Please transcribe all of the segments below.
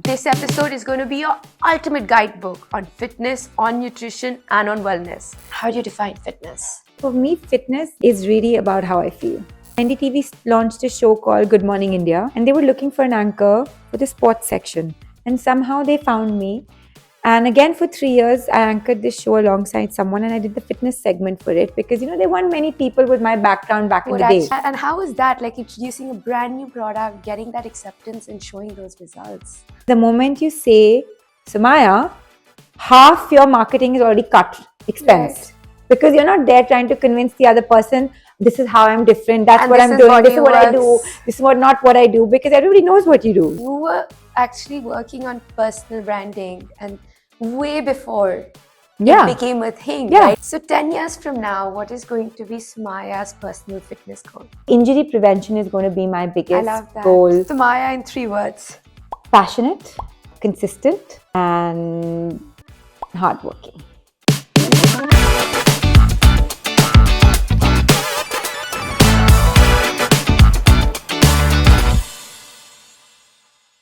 This episode is going to be your ultimate guidebook on fitness, on nutrition, and on wellness. How do you define fitness? For me, fitness is really about how I feel. NDTV launched a show called Good Morning India, and they were looking for an anchor for the sports section. And somehow they found me. And again, for 3 years, I anchored this show alongside someone, and I did the fitness segment for it because, there weren't many people with my background back in the day. And how is that, like introducing a brand new product, getting that acceptance and showing those results? The moment you say, Sumaya, half your marketing is already cut expense. Right. Because you're not there trying to convince the other person, this is how I'm different, that's And what this I'm is doing, what this is what I do, works. this is not what I do, because everybody knows what you do. You were actually working on personal branding and way before it became a thing, right? So 10 years from now, what is going to be Sumaya's personal fitness goal? Injury prevention is going to be my biggest I love that. goal. Sumaya in 3 words. Passionate, consistent, and hardworking.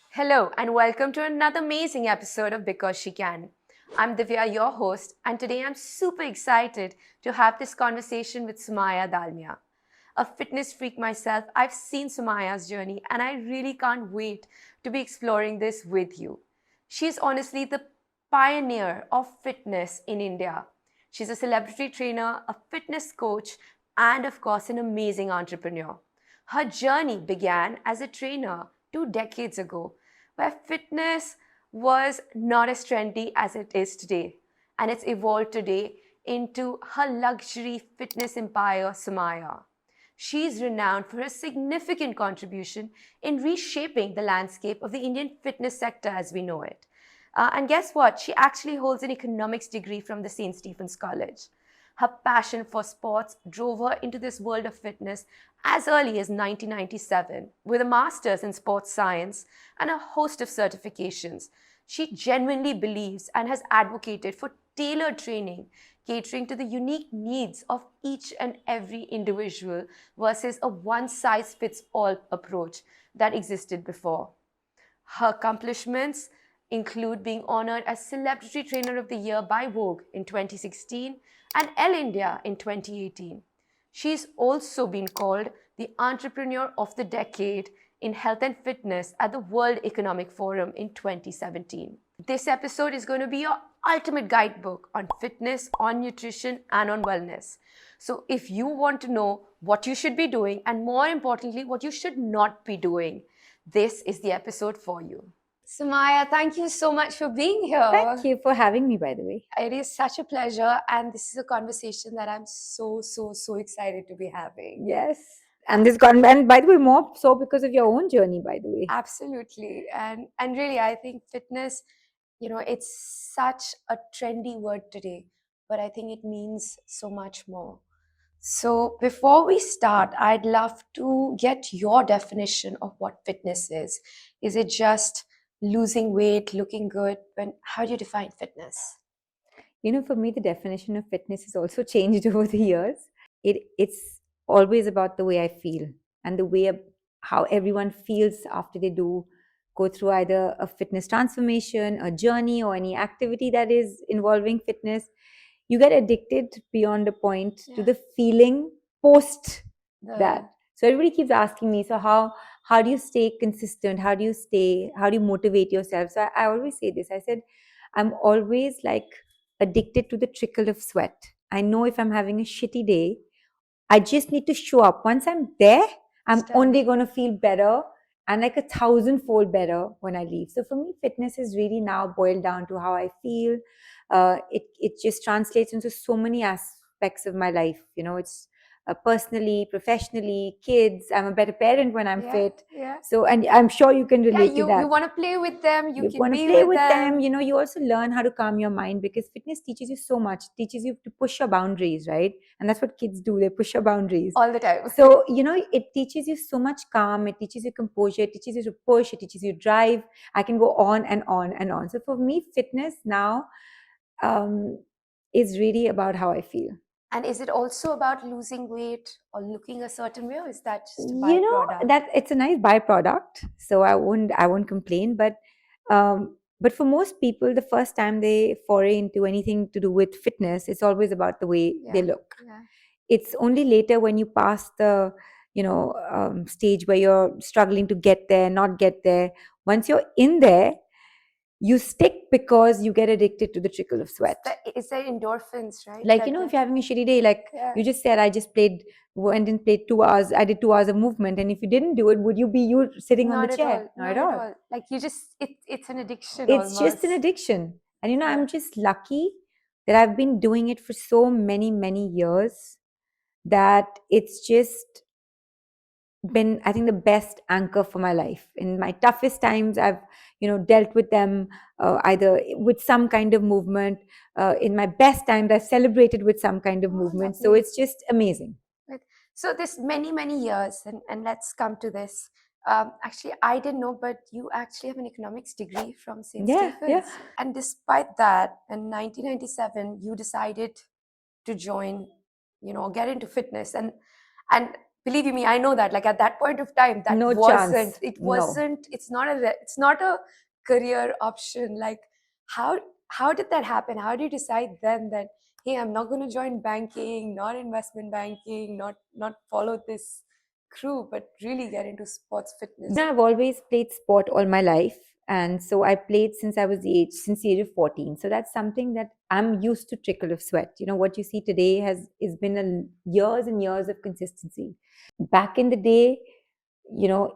Hello and welcome to another amazing episode of Because She Can. I'm Divya, your host, and today I'm super excited to have this conversation with Sumaya Dalmia. A fitness freak myself, I've seen Sumaya's journey and I really can't wait to be exploring this with you. She's honestly the pioneer of fitness in India. She's a celebrity trainer, a fitness coach, and of course an amazing entrepreneur. Her journey began as a trainer 2 decades ago, where fitness was not as trendy as it is today. And it's evolved today into her luxury fitness empire, Sumaya. She's renowned for her significant contribution in reshaping the landscape of the Indian fitness sector as we know it. And guess what? She actually holds an economics degree from the St. Stephen's College. Her passion for sports drove her into this world of fitness as early as 1997. With a master's in sports science and a host of certifications, she genuinely believes and has advocated for tailored training, catering to the unique needs of each and every individual versus a one-size-fits-all approach that existed before. Her accomplishments include being honored as Celebrity Trainer of the Year by Vogue in 2016 and Elle India in 2018. She's also been called the Entrepreneur of the Decade in Health and Fitness at the World Economic Forum in 2017. This episode is going to be your ultimate guidebook on fitness, on nutrition, and on wellness. So if you want to know what you should be doing and more importantly, what you should not be doing, this is the episode for you. Sumaya, thank you so much for being here. Thank you for having me, by the way. It is such a pleasure, and this is a conversation that I'm so excited to be having. Yes. And by the way, more so because of your own journey, by the way. Absolutely. And really, I think fitness, it's such a trendy word today, but I think it means so much more. So before we start, I'd love to get your definition of what fitness is. Is it just losing weight, looking good? How do you define fitness? For me, the definition of fitness has also changed over the years. It's always about the way I feel and the way how everyone feels after they go through either a fitness transformation, a journey, or any activity that is involving fitness. You get addicted beyond a point to the feeling post that. So everybody keeps asking me, so how do you stay consistent? How do you motivate yourself? So I always say this. I said, I'm always like addicted to the trickle of sweat. I know if I'm having a shitty day, I just need to show up. Once I'm there, I'm only going to feel better and like 1,000-fold better when I leave. So for me, fitness is really now boiled down to how I feel. It just translates into so many aspects of my life. It's personally, professionally, kids. I'm a better parent when I'm fit. Yeah. So, and I'm sure you can relate to that. You want to play with them. You can want to be play with them. You also learn how to calm your mind because fitness teaches you so much. It teaches you to push your boundaries, right? And that's what kids do. They push your boundaries all the time. So, it teaches you so much calm. It teaches you composure. It teaches you to push. It teaches you drive. I can go on and on and on. So for me, fitness now is really about how I feel. And is it also about losing weight or looking a certain way, or is that just a byproduct? That it's a nice byproduct. So I won't complain. But But for most people, the first time they foray into anything to do with fitness, it's always about the way they look. Yeah. It's only later when you pass the stage where you're struggling to get there, not get there. Once you're in there, you stick because you get addicted to the trickle of sweat. It's the endorphins, right? Like, if you're having a shitty day, like you just said, I just went and played 2 hours. I did 2 hours of movement. And if you didn't do it, would you be you sitting on the chair? Not at all. Like it's an addiction. It's just an addiction. And I'm just lucky that I've been doing it for so many, many years that it's just been, I think, the best anchor for my life. In my toughest times, I've dealt with them either with some kind of movement. In my best times, I've celebrated with some kind of movement. So it's just amazing. Right. So this many years, and let's come to this. Actually, I didn't know, but you actually have an economics degree from St. Stephen's. Yeah. And despite that, in 1997, you decided to join, get into fitness. And believe you me, I know that. Like at that point of time, that No wasn't. chance. It No. wasn't. It's not a career option. Like how did that happen? How did you decide then that, hey, I'm not going to join banking, not investment banking, not follow this crew, but really get into sports fitness? I've always played sport all my life. And so I played since the age of 14. So that's something that I'm used to, trickle of sweat. What you see today has been years and years of consistency. Back in the day,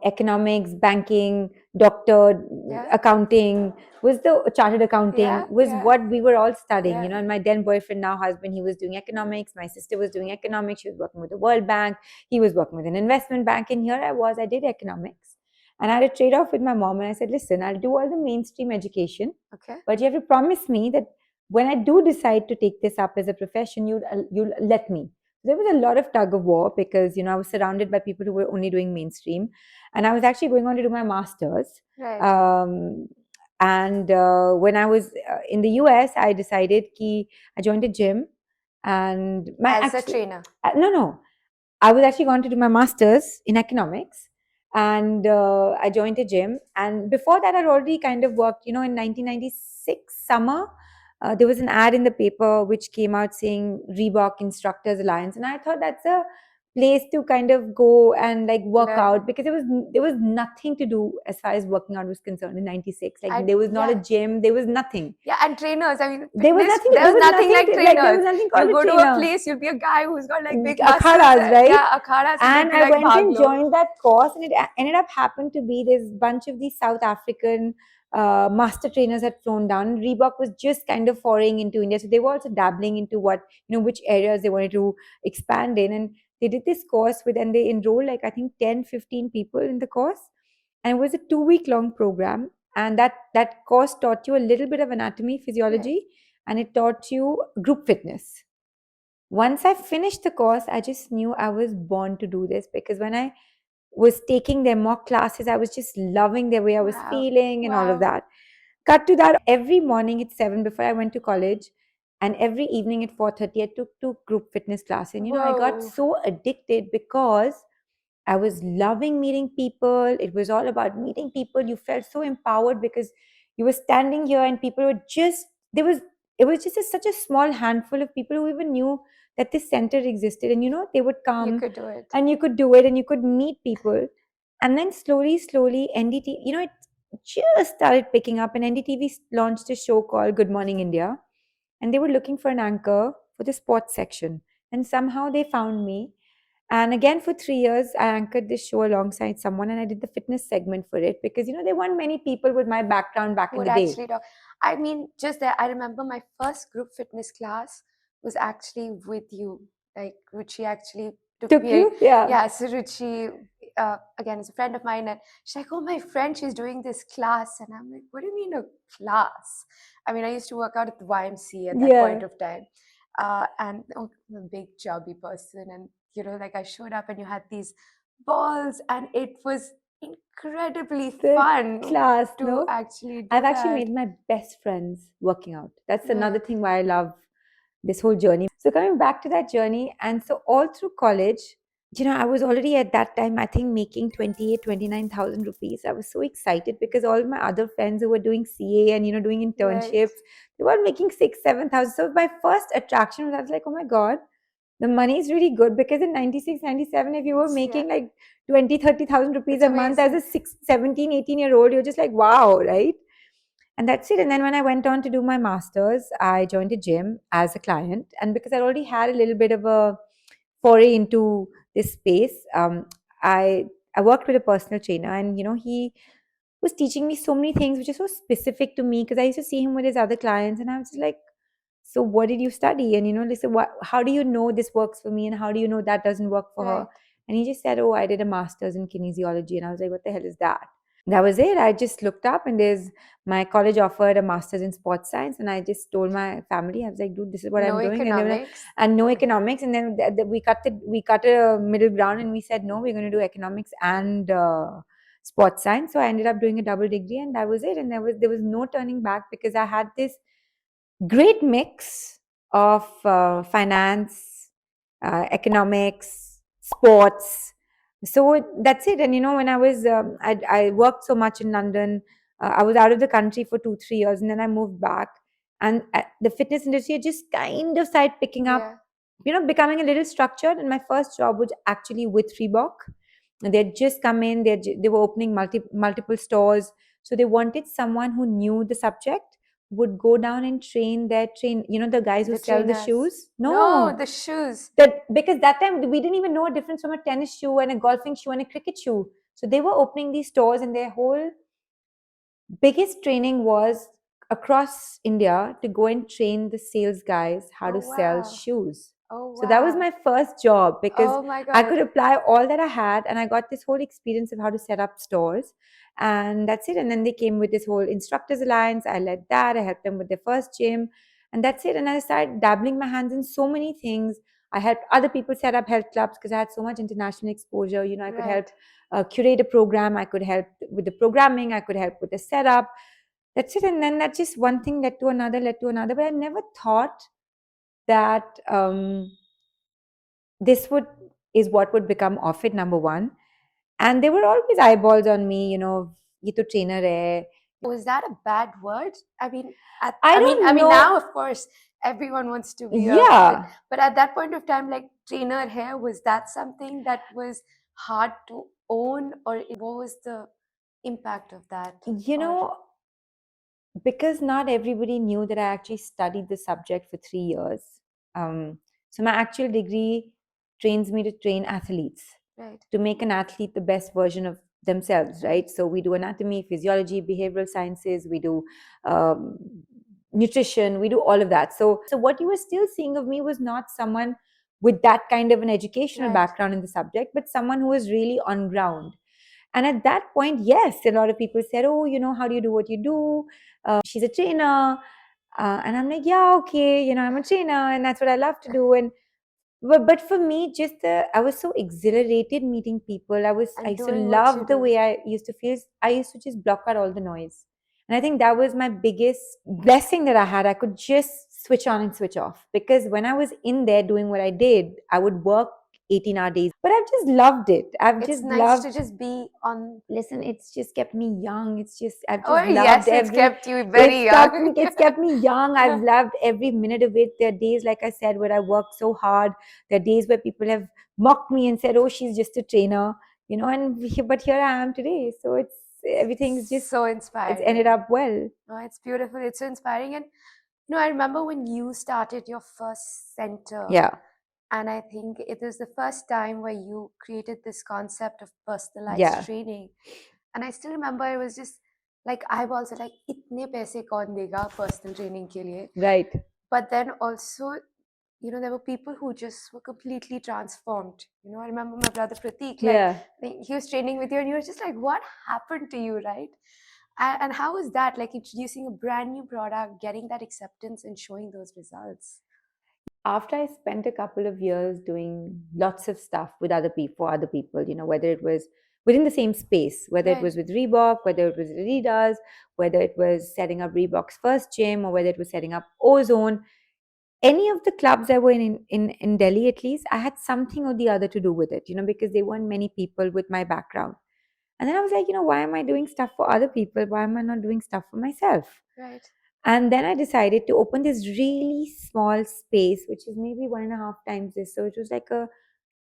economics, banking, doctor, accounting was the chartered accounting was what we were all studying, and my then boyfriend, now husband, he was doing economics. My sister was doing economics. She was working with the World Bank. He was working with an investment bank. And here I did economics. And I had a trade-off with my mom. And I said, listen, I'll do all the mainstream education. Okay. But you have to promise me that when I do decide to take this up as a profession, you'll let me. There was a lot of tug of war because, I was surrounded by people who were only doing mainstream. And I was actually going on to do my master's. Right. When I was in the US, I decided I joined a gym. And as a trainer? No. I was actually going to do my master's in economics. And I joined a gym. And before that, I'd already kind of worked, in 1996 summer. There was an ad in the paper which came out saying Reebok Instructors Alliance. And I thought that's a place to kind of go and like work out, because there was nothing to do as far as working out was concerned in 96. Like there was not a gym, there was nothing. Yeah, and trainers, I mean, there was nothing like trainers. there was nothing called you go a to a place, you'll be a guy who's got like big akhadas, right? Yeah, akhadas. And I went and joined that course, and it ended up happened to be this bunch of these South African master trainers had flown down. Reebok was just kind of foraying into India, so they were also dabbling into which areas they wanted to expand in. And they did this course and they enrolled like I think 10-15 people in the course, and it was a 2-week long program. And that course taught you a little bit of anatomy, physiology, and it taught you group fitness. Once I finished the course, I just knew I was born to do this, because when I was taking their mock classes, I was just loving the way I was feeling and all of that. Cut to that, every morning at 7 before I went to college, and every evening at 4:30, I took 2 group fitness classes. And I got so addicted because I was loving meeting people. It was all about meeting people. You felt so empowered because you were standing here and people were just, it was just such a small handful of people who even knew that this center existed. And they would come. You could do it. And you could do it and you could meet people. And then slowly, NDTV, it just started picking up, and NDTV launched a show called Good Morning India. And they were looking for an anchor for the sports section. And somehow they found me. And again, for 3 years, I anchored this show alongside someone, and I did the fitness segment for it because, there weren't many people with my background back in the day. I mean, just that I remember my first group fitness class was actually with you. Like Ruchi actually took me. You? Yeah. So Ruchi, again, is a friend of mine, and she's like, "Oh, my friend, she's doing this class," and I'm like, "What do you mean a class?" I mean, I used to work out at the YMCA at that point of time, and I'm a big chubby person, and like I showed up, and you had these balls, and it was incredibly fun class to actually do I've actually made my best friends working out. That's another thing why I love this whole journey. So coming back to that journey, and so all through college, I was already at that time, I think, making 29,000 rupees. I was so excited because all my other friends who were doing CA and, doing Right. internships, they were making 7,000. So my first attraction was, I was like, oh my God, the money is really good, because in 96, 97, if you were Yeah. making like 20, 30,000 rupees It's a month as amazing. a 17, 18-year-old, you're just like, wow, right? And that's it. And then when I went on to do my master's, I joined a gym as a client. And because I already had a little bit of a foray into this space, I I worked with a personal trainer, and he was teaching me so many things which are so specific to me, because I used to see him with his other clients, and I was just like, so what did you study? And listen, how do you know this works for me, and how do you know that doesn't work for her? Right. And he just said, oh, I did a master's in kinesiology. And I was like, what the hell is that? That was it. I just looked up, and there's my college offered a master's in sports science, and I just told my family, I was like, dude, this is what No I'm doing. And they were like, economics. and no economics. And then we cut a middle ground, and we said, no, we're going to do economics and sports science. So I ended up doing a double degree, and that was it. And there was no turning back, because I had this great mix of finance, economics, sports. So that's it. And when I worked so much in London, I was out of the country for 2, 3 years, and then I moved back. And the fitness industry had just kind of started picking up, Yeah. becoming a little structured. And my first job was actually with Reebok. And they'd just come in, they were opening multiple stores. So they wanted someone who knew the subject, would go down and the guys who The sell the trainers. shoes. No, No, the shoes. that because that time we didn't even know a difference from a tennis shoe and a golfing shoe and a cricket shoe. So they were opening these stores, and their whole biggest training was across India to go and train the sales guys how Oh to sell wow. shoes. Oh So that was wow. my first job, because Oh my I God. could apply all that I had, and I got this whole experience of how to set up stores. And that's it. And then they came with this whole Instructors Alliance. I led that. I helped them with their first gym. And that's it. And I started dabbling my hands in so many things. I helped other people set up health clubs because I had so much international exposure. I could help Right. curate a program. I could help with the programming. I could help with the setup. That's it. And then that just one thing led to another, led to another. But I never thought that this would is what would become of it, number one. And there were always eyeballs on me, ye to trainer hai. Was that a bad word? I mean, I don't now know. of course everyone wants to be a fit, Yeah. but at that point of time, like trainer hair, was that something that was hard to own, or what was the impact of that? You Or know, because not everybody knew that I actually studied the subject for 3 years. So my actual degree trains me to train athletes, right, to make an athlete the best version of themselves, right, right? So we do anatomy, physiology, behavioral sciences, we do um, nutrition, we do all of that. So what you were still seeing of me was not someone with that kind of an educational right. background in the subject, but someone who was really on ground. And at that point, yes, a lot of people said, oh, how do you do what you do? She's a trainer. And I'm like, yeah, okay, I'm a trainer, and that's what I love to do. And but for me, I was so exhilarated meeting people. I And used to doing what you love the do. way I used to feel. I used to just block out all the noise. And I think that was my biggest blessing that I had. I could just switch on and switch off, because when I was in there doing what I did, I would work 18-hour days. But I've just loved it. I've It's just nice loved. to just be on. Listen, it's just kept me young. I've Oh just loved yes, it's every. kept you very young. It's kept me young. I've loved every minute of it. There are days, like I said, where I worked so hard. There are days where people have mocked me and said, "Oh, she's just a trainer," but here I am today. So everything's just So it's ended inspiring. up well. Oh, it's beautiful. It's so inspiring. And I remember when you started your first center, Yeah, and I think it was the first time where you created this concept of personalized yeah, training. And I still remember it was just like eyeballs are like, "Itne paise kaun dega personal training ke liye?" right. But then also, there were people who just were completely transformed. I remember my brother Pratik, like Yeah. he was training with you, and you were just like, "What happened to you?" Right? And how was that? Like introducing a brand new product, getting that acceptance, and showing those results. After I spent a couple of years doing lots of stuff with other people, for other people, whether it was within the same space, whether it Right. was with Reebok, whether it was Adidas, whether it was setting up Reebok's first gym, or whether it was setting up Ozone, any of the clubs I were in Delhi, at least, I had something or the other to do with it, because there weren't many people with my background. And then I was like, why am I doing stuff for other people? Why am I not doing stuff for myself? Right. And then I decided to open this really small space, which is maybe 1.5 times this. So it was like a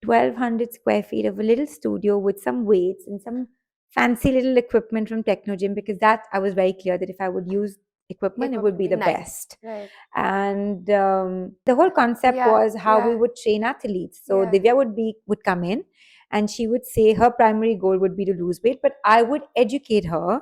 1,200 square feet of a little studio with some weights and some fancy little equipment from Techno Gym, because that I was very clear that if I would use equipment, it would be the nice. best. Right. And the whole concept Yeah, was how we yeah. would train athletes. So Yeah. Divya would come in, and she would say her primary goal would be to lose weight, but I would educate her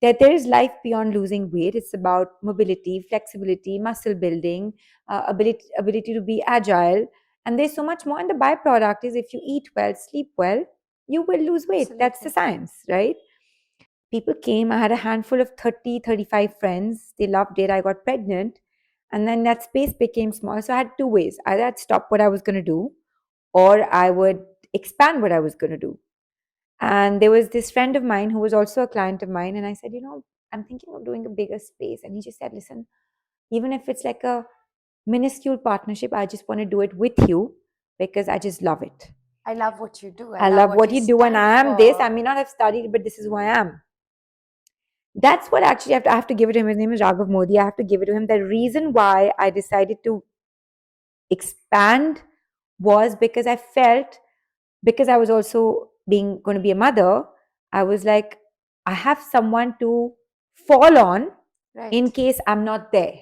that there is life beyond losing weight. It's about mobility, flexibility, muscle building, ability to be agile, and there's so much more. And the byproduct is if you eat well, sleep well, you will lose weight. That's the Absolutely. science, right? People came. I had a handful of 30, 35 friends. They loved it. I got pregnant. And then that space became small. So I had two ways. Either I'd stop what I was going to do, or I would expand what I was going to do. And there was this friend of mine who was also a client of mine. And I said, I'm thinking of doing a bigger space. And he just said, listen, even if it's like a minuscule partnership, I just want to do it with you because I just love it. I love what you do. I love love what you do, and stand I am this. for. I may not have studied, but this is who I am. That's what actually I have to give it to him. His name is Raghav Modi. I have to give it to him. The reason why I decided to expand was because I felt, because I was also going to be a mother, I was like, I have someone to fall on Right. in case I'm not there.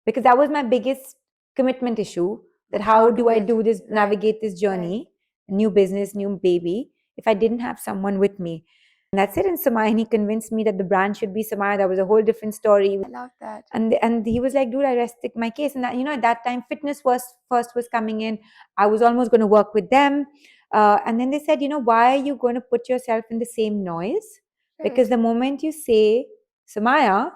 Because that was my biggest commitment issue, that how do I do this, navigate this journey, new business, new baby, if I didn't have someone with me. And that's it. And Sumaya, he convinced me that the brand should be Sumaya. That was a whole different story. I love that. And he was like, dude, I rest my case. And that, at that time, fitness was coming in. I was almost going to work with them. And then they said, why are you going to put yourself in the same noise? Because the moment you say Sumaya,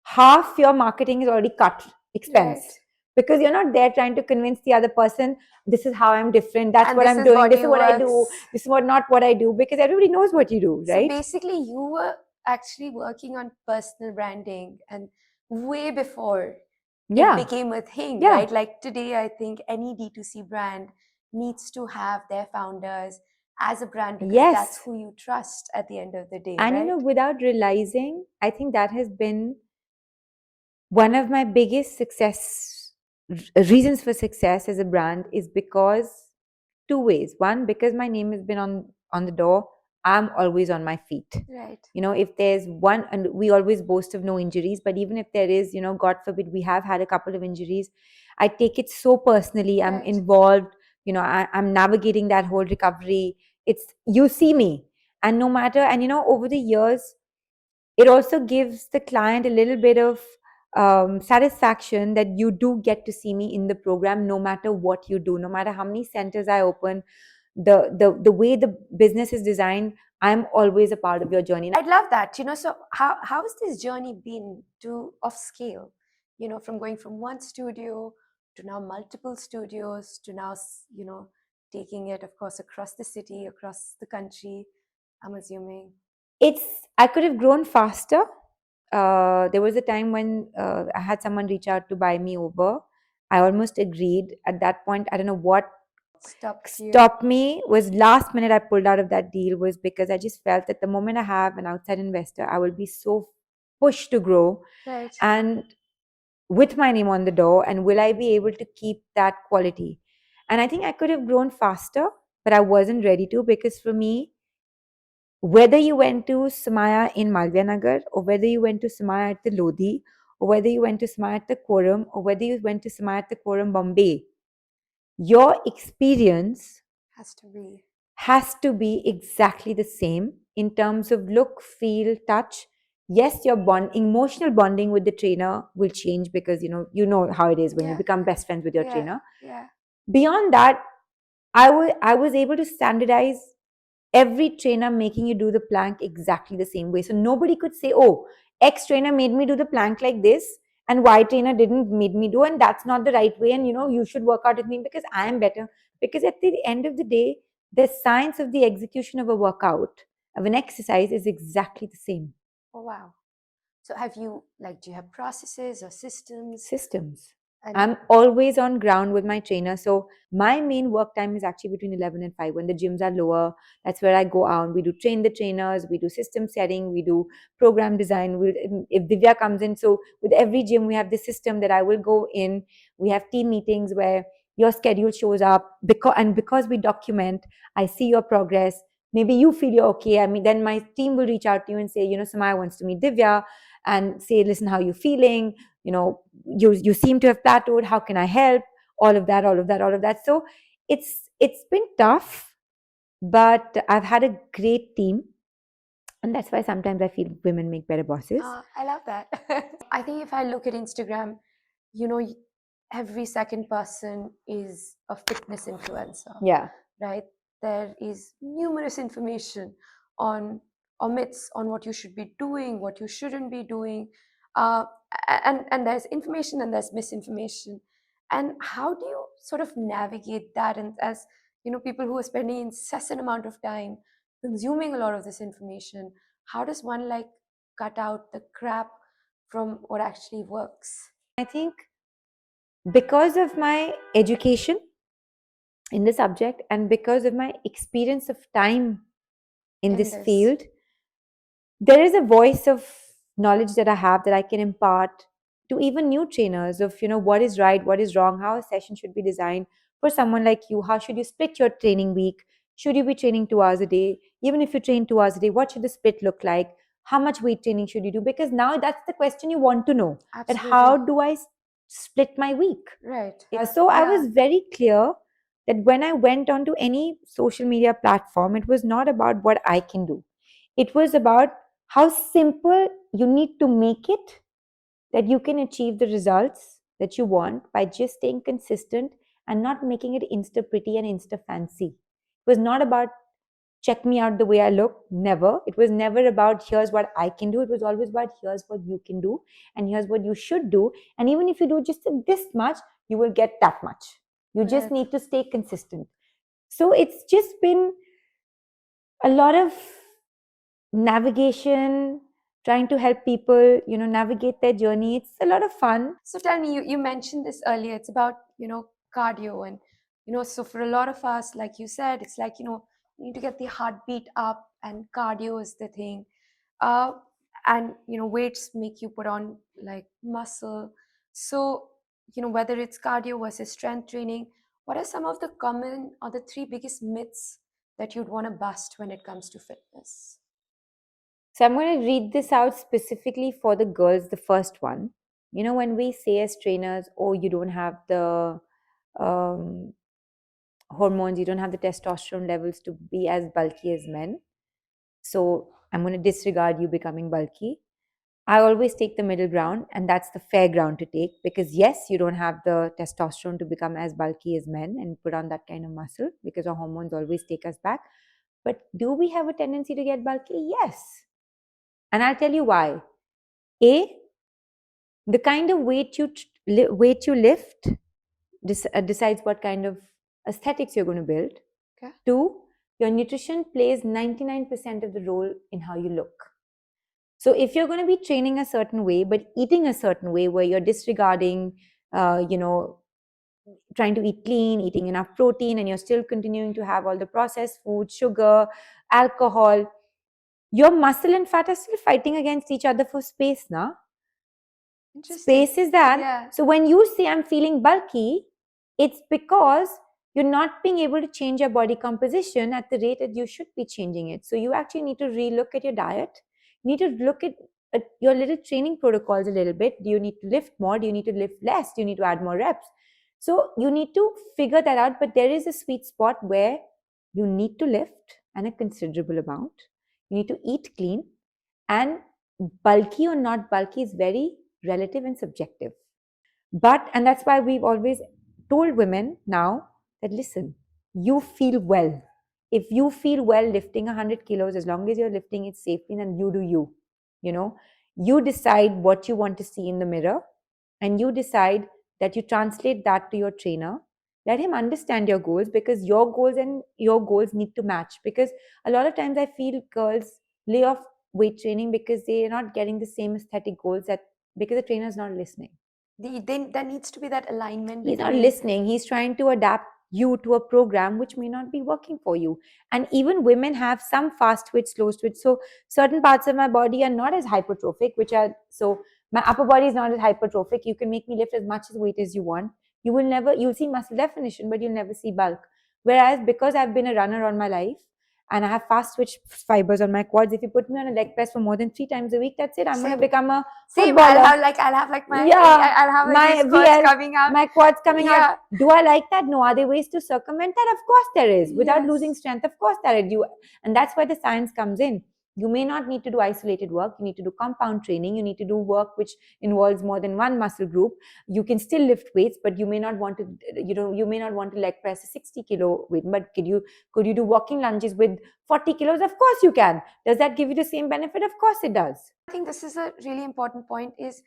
half your marketing is already cut expense. Right. Because you're not there trying to convince the other person, this is how I'm different, that's what I'm doing, this is what I do, this is not what I do, because everybody knows what you do, right? So basically, you were actually working on personal branding and way before it became a thing, right? Like today, I think any D2C brand needs to have their founders as a brand because that's who you trust at the end of the day, and right? without realizing, I think that has been one of my biggest reasons for success as a brand, is because two ways. One, because my name has been on the door, I'm always on my feet. Right. If there's one, and we always boast of no injuries, but even if there is, God forbid, we have had a couple of injuries, I take it so personally. I'm involved, I'm navigating that whole recovery. You see me. And no matter, and over the years, it also gives the client a little bit of satisfaction that you do get to see me in the program, no matter what you do, no matter how many centers I open, the way the business is designed, I'm always a part of your journey. I'd love that. So how has this journey been of scale? From going from one studio to now multiple studios to now, taking it, of course, across the city, across the country, I'm assuming. I could have grown faster. There was a time when I had someone reach out to buy me over. I almost agreed. At that point, I don't know what stopped me. Was last minute I pulled out of that deal, was because I just felt that the moment I have an outside investor, I will be so pushed to grow. Right. And with my name on the door, and will I be able to keep that quality? And I think I could have grown faster, but I wasn't ready to, because for me, whether you went to Sumaya in Malviya Nagar, or whether you went to Sumaya at the Lodi, or whether you went to Sumaya at the Quorum, or whether you went to Sumaya at the Quorum Bombay, your experience has to be exactly the same in terms of look, feel, touch. Yes, your emotional bonding with the trainer will change, because you know how it is when you become best friends with your trainer. Beyond that, I was able to standardize every trainer making you do the plank exactly the same way. So nobody could say, oh, X trainer made me do the plank like this, and Y trainer didn't made me do, and that's not the right way. And you should work out with me because I am better. Because at the end of the day, the science of the execution of a workout, of an exercise, is exactly the same. Oh, wow. So do you have processes or systems? Systems. I'm always on ground with my trainer. So my main work time is actually between 11 and 5 when the gyms are lower. That's where I go out. We do train the trainers, we do system setting, we do program design. If Divya comes in, so with every gym, we have the system that I will go in. We have team meetings where your schedule shows up because we document, I see your progress. Maybe you feel you're okay. I mean, then my team will reach out to you and say, Samaya wants to meet Divya and say, listen, how are you feeling? You seem to have plateaued. How can I help? All of that. So it's been tough, but I've had a great team, and that's why sometimes I feel women make better bosses. I love that. I think if I look at Instagram, every second person is a fitness influencer. Yeah. Right? There is numerous information on or myths on what you should be doing, what you shouldn't be doing, and there's information and there's misinformation. And how do you sort of navigate that? And as people who are spending incessant amount of time consuming a lot of this information, how does one like cut out the crap from what actually works? I think because of my education in the subject and because of my experience of time in this field, there is a voice of knowledge that I have that I can impart to even new trainers of what is right, what is wrong, how a session should be designed for someone like you. How should you split your training week? Should you be training 2 hours a day? Even if you train 2 hours a day, what should the split look like? How much weight training should you do? Because now that's the question you want to know. That how do I split my week? Right. So I was very clear that when I went onto any social media platform, it was not about what I can do. It was about how simple you need to make it that you can achieve the results that you want by just staying consistent and not making it insta pretty and insta fancy. It was not about check me out the way I look. Never. It was never about here's what I can do. It was always about here's what you can do and here's what you should do. And even if you do just this much, you will get that much. You just need to stay consistent. So it's just been a lot of navigation, trying to help people, navigate their journey. It's a lot of fun. So tell me, you mentioned this earlier. It's about, cardio and, so for a lot of us, like you said, it's like, you need to get the heartbeat up and cardio is the thing. And, weights make you put on like muscle. So, whether it's cardio versus strength training, what are some of the common or the three biggest myths that you'd want to bust when it comes to fitness? So I'm going to read this out specifically for the girls, the first one. When we say as trainers, oh, you don't have the hormones, you don't have the testosterone levels to be as bulky as men. So I'm going to disregard you becoming bulky. I always take the middle ground, and that's the fair ground to take because, yes, you don't have the testosterone to become as bulky as men and put on that kind of muscle because our hormones always take us back. But do we have a tendency to get bulky? Yes. And I'll tell you why. A, the kind of weight you lift decides what kind of aesthetics you're going to build. Okay. 2, your nutrition plays 99% of the role in how you look. So if you're going to be training a certain way, but eating a certain way where you're disregarding, trying to eat clean, eating enough protein, and you're still continuing to have all the processed food, sugar, alcohol, your muscle and fat are still fighting against each other for space now. Space is that. Yeah. So when you say I'm feeling bulky, it's because you're not being able to change your body composition at the rate that you should be changing it. So you actually need to relook at your diet. You need to look at your little training protocols a little bit. Do you need to lift more? Do you need to lift less? Do you need to add more reps? So you need to figure that out. But there is a sweet spot where you need to lift and a considerable amount. You need to eat clean. And bulky or not bulky is very relative and subjective. And that's why we've always told women now that, listen, you feel well. If you feel well lifting 100 kilos, as long as you're lifting it safely, then you do you. You decide what you want to see in the mirror and you decide that you translate that to your trainer. Let him understand your goals because your goals and your goals need to match. Because a lot of times I feel girls lay off weight training because they're not getting the same aesthetic goals because the trainer is not listening. There needs to be that alignment He's not between. listening. He's trying to adapt you to a program which may not be working for you. And even women have some fast twitch, slow twitch. So certain parts of my body are not as hypertrophic, which are so my upper body is not as hypertrophic. You can make me lift as much as weight as you want. You'll see muscle definition, but you'll never see bulk. Whereas because I've been a runner all my life and I have fast twitch fibers on my quads, if you put me on a leg press for more than 3 times a week, that's it. I'm going to Same. become a Same. footballer. I'll have like my Yeah, I'll have like my these quads VL, coming out. my quads coming out. Yeah. Do I like that? No. Are there ways to circumvent that? Of course there is. Without Yes. losing strength, of course there is. And that's where the science comes in. You may not need to do isolated work. You need to do compound training. You need to do work which involves more than one muscle group. You can still lift weights, but you may not want to. You may not want to leg press a 60-kilo weight. But could you do walking lunges with 40 kilos? Of course you can. Does that give you the same benefit? Of course it does. I think this is a really important point. Is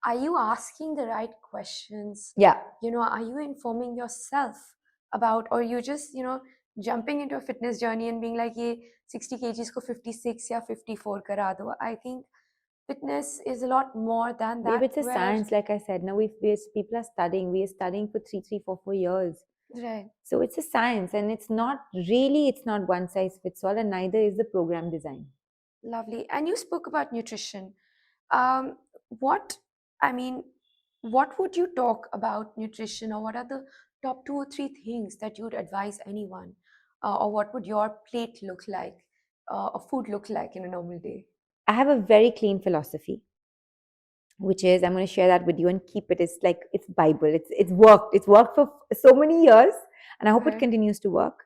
are you asking the right questions? Yeah. Are you informing yourself about, or you just jumping into a fitness journey and being like, "Ye 60 kgs ko 56 ya 54 kara do." I think fitness is a lot more than that. It's a science, like I said. Now people are studying. We are studying for 4 years. Right. So it's a science, and it's not one size fits all, and neither is the program design. Lovely. And you spoke about nutrition. What would you talk about nutrition, or what are the top 2 or 3 things that you would advise anyone, or what would your plate look like, or food look like in a normal day? I have a very clean philosophy, which is I'm going to share that with you and keep it. It's like it's Bible. It's worked. It's worked for so many years, and I hope it continues to work.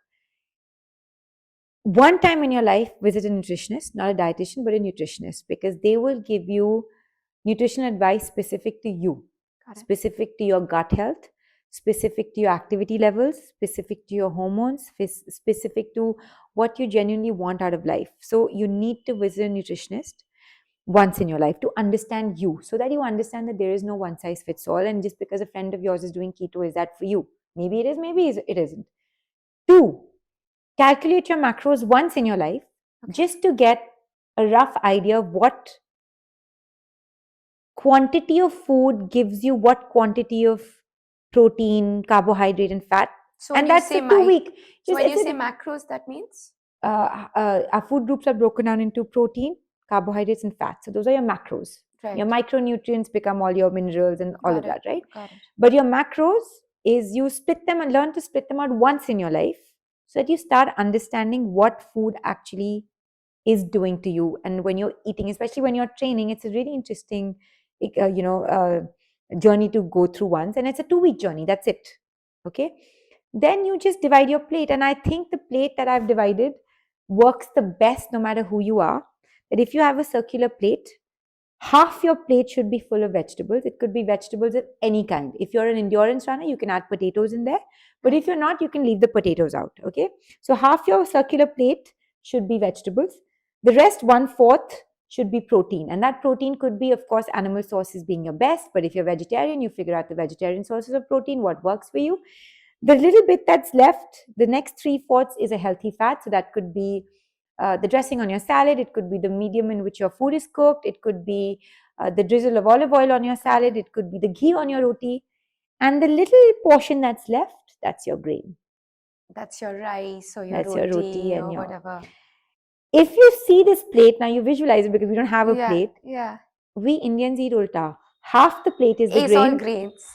One time in your life, visit a nutritionist, not a dietitian, but a nutritionist, because they will give you nutritional advice specific to you, specific to your gut health, specific to your activity levels, specific to your hormones, specific to what you genuinely want out of life. So you need to visit a nutritionist once in your life to understand you, so that you understand that there is no one size fits all. And just because a friend of yours is doing keto, is that for you? Maybe it is, maybe it isn't. 2, calculate your macros once in your life, just to get a rough idea of what quantity of food gives you what quantity of protein, carbohydrate, and fat. So and that's a 2-week. So when you say macros, that means? Our food groups are broken down into protein, carbohydrates, and fat. So those are your macros. Right. Your micronutrients become all your minerals and all of that, right? Got it. But your macros is you split them and learn to split them out once in your life, so that you start understanding what food actually is doing to you. And when you're eating, especially when you're training, it's a really interesting journey to go through once, and it's a 2-week journey. That's it. Okay. Then you just divide your plate, and I think the plate that I've divided works the best no matter who you are. That if you have a circular plate, half your plate should be full of vegetables. It could be vegetables of any kind. If you're an endurance runner, you can add potatoes in there. But if you're not, you can leave the potatoes out. Okay. So half your circular plate should be vegetables. The rest, 1/4, should be protein. And that protein could be, of course, animal sources being your best. But if you're vegetarian, you figure out the vegetarian sources of protein, what works for you. The little bit that's left, the next 3/4 is a healthy fat. So that could be the dressing on your salad. It could be the medium in which your food is cooked. It could be the drizzle of olive oil on your salad. It could be the ghee on your roti. And the little portion that's left, that's your grain. That's your rice or That's your roti and or your whatever. If you see this plate, now you visualize it because we don't have a plate. Yeah. We Indians eat ulta. Half the plate is the It's grain. all grains.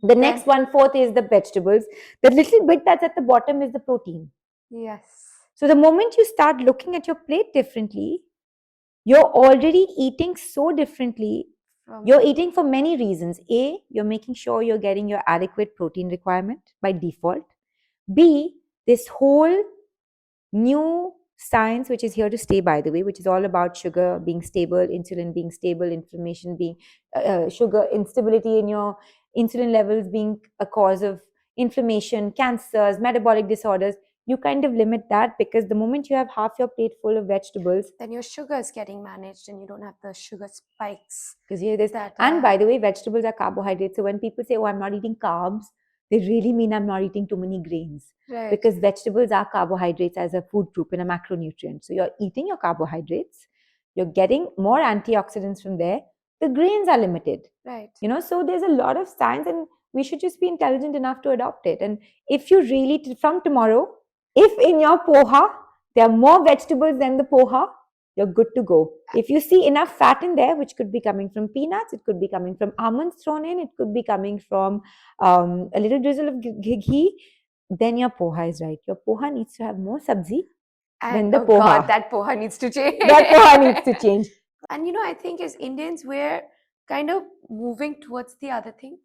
The next 1/4 is the vegetables. The little bit that's at the bottom is the protein. Yes. So the moment you start looking at your plate differently, you're already eating so differently. You're eating for many reasons. A, you're making sure you're getting your adequate protein requirement by default. B, this whole new science, which is here to stay, by the way, which is all about sugar being stable, insulin being stable, inflammation being sugar instability in your insulin levels being a cause of inflammation, cancers, metabolic disorders. You kind of limit that, because the moment you have half your plate full of vegetables, then your sugar is getting managed and you don't have the sugar spikes. Because and by the way, vegetables are carbohydrates. So when people say, "Oh, I'm not eating carbs," they really mean I'm not eating too many grains. Right. Because vegetables are carbohydrates as a food group and a macronutrient. So you're eating your carbohydrates, you're getting more antioxidants from there, the grains are limited. Right. So there's a lot of science, and we should just be intelligent enough to adopt it. And if you really, from tomorrow, if in your poha there are more vegetables than the poha, you're good to go. If you see enough fat in there, which could be coming from peanuts, it could be coming from almonds thrown in, it could be coming from a little drizzle of ghee, then your poha is right. Your poha needs to have more sabzi than And the oh poha. God, that poha needs to change. That poha needs to change. And I think as Indians, we're kind of moving towards the other thing.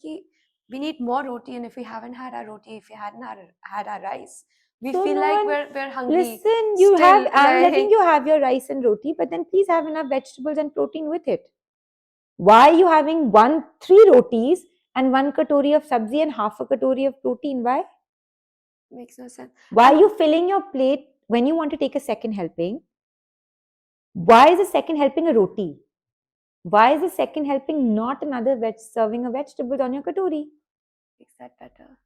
We need more roti, and if we haven't had our roti, if we hadn't had our rice, we So feel no like one- we're hungry. Listen, Still, I'm letting like- you have your rice and roti, but then please have enough vegetables and protein with it. Why are you having 3 rotis and 1 katori of sabzi and half a katori of protein? Why? Makes no sense. Why are you filling your plate when you want to take a second helping? Why is the second helping a roti? Why is the second helping not another serving of vegetables on your katori? Makes that better.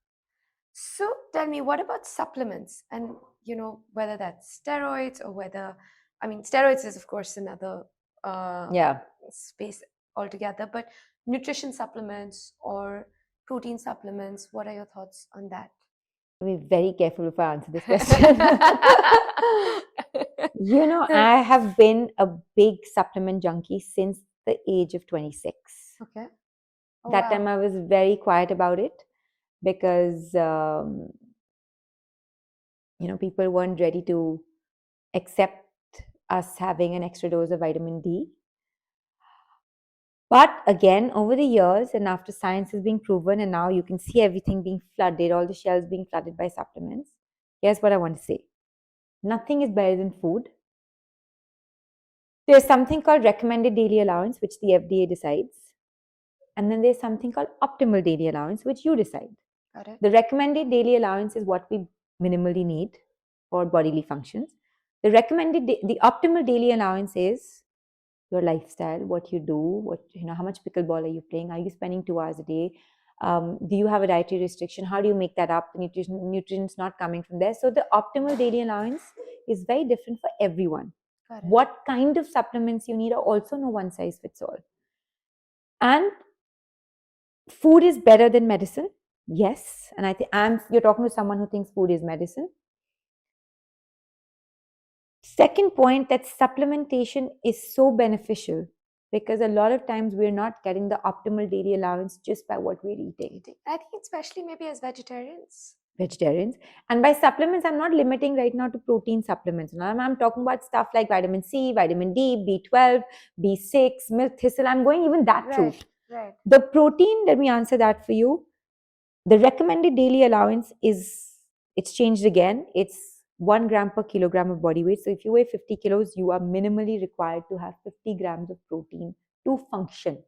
So tell me, what about supplements? And whether that's steroids or whether, steroids is of course another space altogether, but nutrition supplements or protein supplements, what are your thoughts on that? Be very careful if I answer this question. I have been a big supplement junkie since the age of 26. Okay. That time I was very quiet about it because, people weren't ready to accept us having an extra dose of vitamin D. But again, over the years, and after science is being proven, and now you can see everything being flooded, all the shelves being flooded by supplements, here's what I want to say. Nothing is better than food. There's something called recommended daily allowance, which the FDA decides. And then there's something called optimal daily allowance, which you decide. Got it. The recommended daily allowance is what we minimally need for bodily functions. The optimal daily allowance is your lifestyle, what you do, how much pickleball are you playing? Are you spending 2 hours a day? Do you have a dietary restriction? How do you make that up? The nutrients not coming from there. So the optimal daily allowance is very different for everyone. What kind of supplements you need are also no one size fits all. And food is better than medicine. Yes. And I think you're talking to someone who thinks food is medicine. Second point, that supplementation is so beneficial because a lot of times we're not getting the optimal daily allowance just by what we're eating. I think especially maybe as vegetarians. And by supplements, I'm not limiting right now to protein supplements. I'm talking about stuff like vitamin C, vitamin D, B12, B6, milk thistle. I'm going even that route. Right. The protein, let me answer that for you. The recommended daily allowance it's changed again. It's 1 gram per kilogram of body weight. So if you weigh 50 kilos, you are minimally required to have 50 grams of protein to function,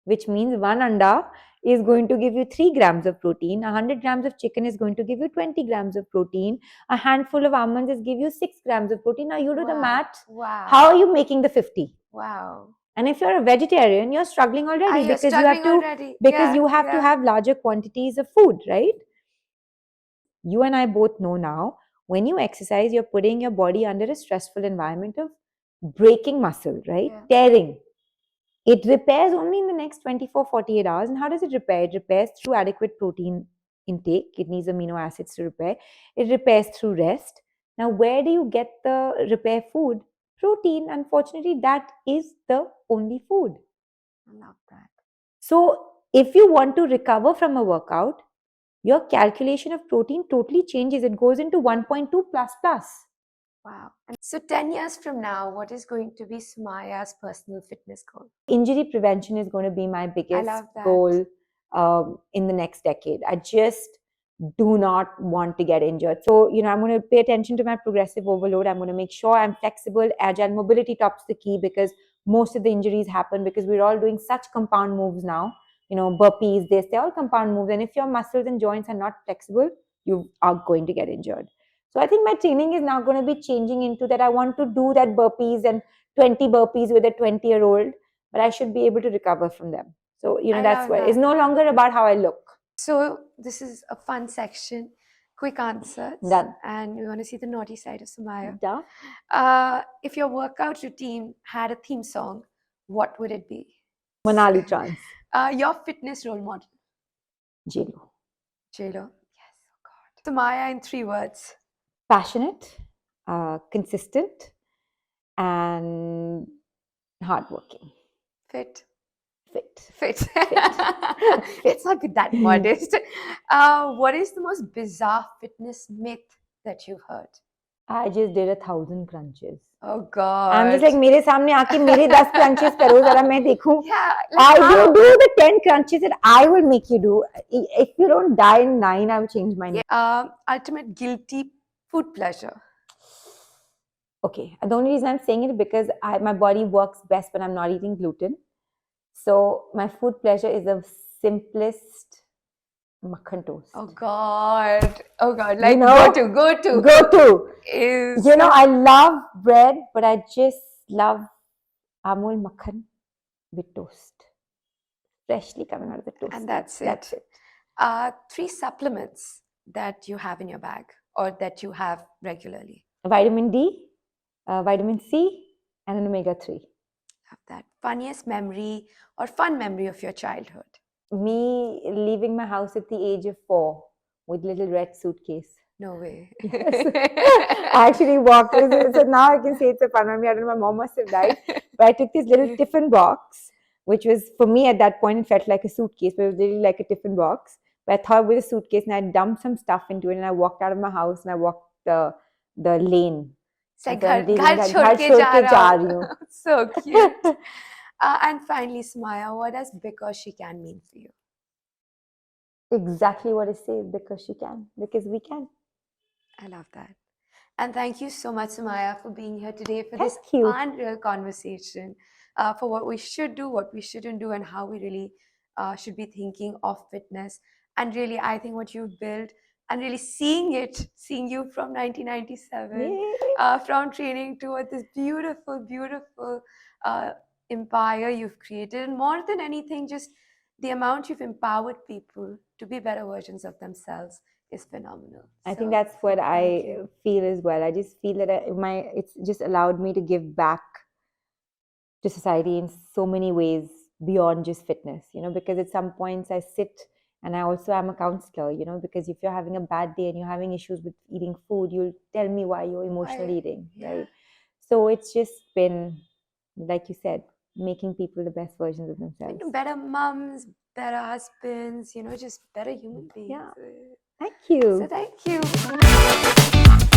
which means 1 anda is going to give you 3 grams of protein. 100 grams of chicken is going to give you 20 grams of protein. A handful of almonds is give you 6 grams of protein. Now you do the math. Wow. How are you making the 50? Wow. And if you're a vegetarian, you're struggling already because you have to have larger quantities of food, right? You and I both know now, when you exercise, you're putting your body under a stressful environment of breaking muscle, right? Yeah. Tearing. It repairs only in the next 24, 48 hours. And how does it repair? It repairs through adequate protein intake. It needs amino acids to repair. It repairs through rest. Now, where do you get the repair food? Protein. Unfortunately, that is the only food. I love that. So, if you want to recover from a workout, your calculation of protein totally changes. It goes into 1.2 plus. Wow. So 10 years from now, what is going to be Sumaya's personal fitness goal? Injury prevention is going to be my biggest goal in the next decade. I just do not want to get injured. So, I'm going to pay attention to my progressive overload. I'm going to make sure I'm flexible, agile. Mobility tops the key because most of the injuries happen because we're all doing such compound moves now. Burpees, they're all compound moves. And if your muscles and joints are not flexible, you are going to get injured. So I think my training is now going to be changing into that. I want to do that burpees and 20 burpees with a 20-year-old, but I should be able to recover from them. So, that's why it's no longer about how I look. So this is a fun section. Quick answers. Done. And we want to see the naughty side of Sumaya. Done. If your workout routine had a theme song, what would it be? Manali trance. Your fitness role model. J-Lo. J-Lo. Yes, oh God. Sumaya in 3 words. Passionate, consistent, and hardworking. Fit. Fit. Fit. Let's not be that modest. What is the most bizarre fitness myth that you've heard? I just did 1,000 crunches. Oh God. I'm just like, मेरे सामने आके मेरे 10 crunches करो जरा मैं देखूं. Yeah, like You how? do the 10 crunches that I will make you do. If you don't die in 9, I will change my name. Ultimate guilty food pleasure. Okay, the only reason I'm saying it because my body works best when I'm not eating gluten. So my food pleasure is the simplest makhan toast. Oh God. Oh God. Like You know, go to. Go to. Is You know, I love bread, but I just love Amul makhan with toast. Freshly coming out of the toast. And that's it. That's it. 3 supplements that you have in your bag or that you have regularly. Vitamin D, vitamin C, and an omega-3. Have that funniest memory or fun memory of your childhood. Me leaving my house at the age of 4 with little red suitcase. No way. Yes. I actually walked. So now I can say it's a fun memory. I don't know, my mom must have died. But I took this little tiffin box, which was, for me at that point, it felt like a suitcase, but it was really like a tiffin box. But I thought with a suitcase, and I dumped some stuff into it, and I walked out of my house, and I walked the lane. It's like, And so ghar chhod ke ja raha hu. So cute. And finally, Sumaya, what does because she can mean for you? Exactly what it says, because she can, because we can. I love that. And thank you so much, Sumaya, for being here today for Thank this you. unreal conversation, for what we should do, what we shouldn't do, and how we really should be thinking of fitness. And really, I think what you've built and really seeing you from 1997, from training toward this beautiful, beautiful empire you've created. And more than anything, just the amount you've empowered people to be better versions of themselves is phenomenal. I think that's what I feel as well. I just feel that it's just allowed me to give back to society in so many ways beyond just fitness, because at some points I sit and I also am a counselor, because if you're having a bad day and you're having issues with eating food, you'll tell me why you're emotional eating, right? So it's just been, like you said, making people the best versions of themselves. Better mums, better husbands, just better human beings. Yeah. Thank you. So thank you.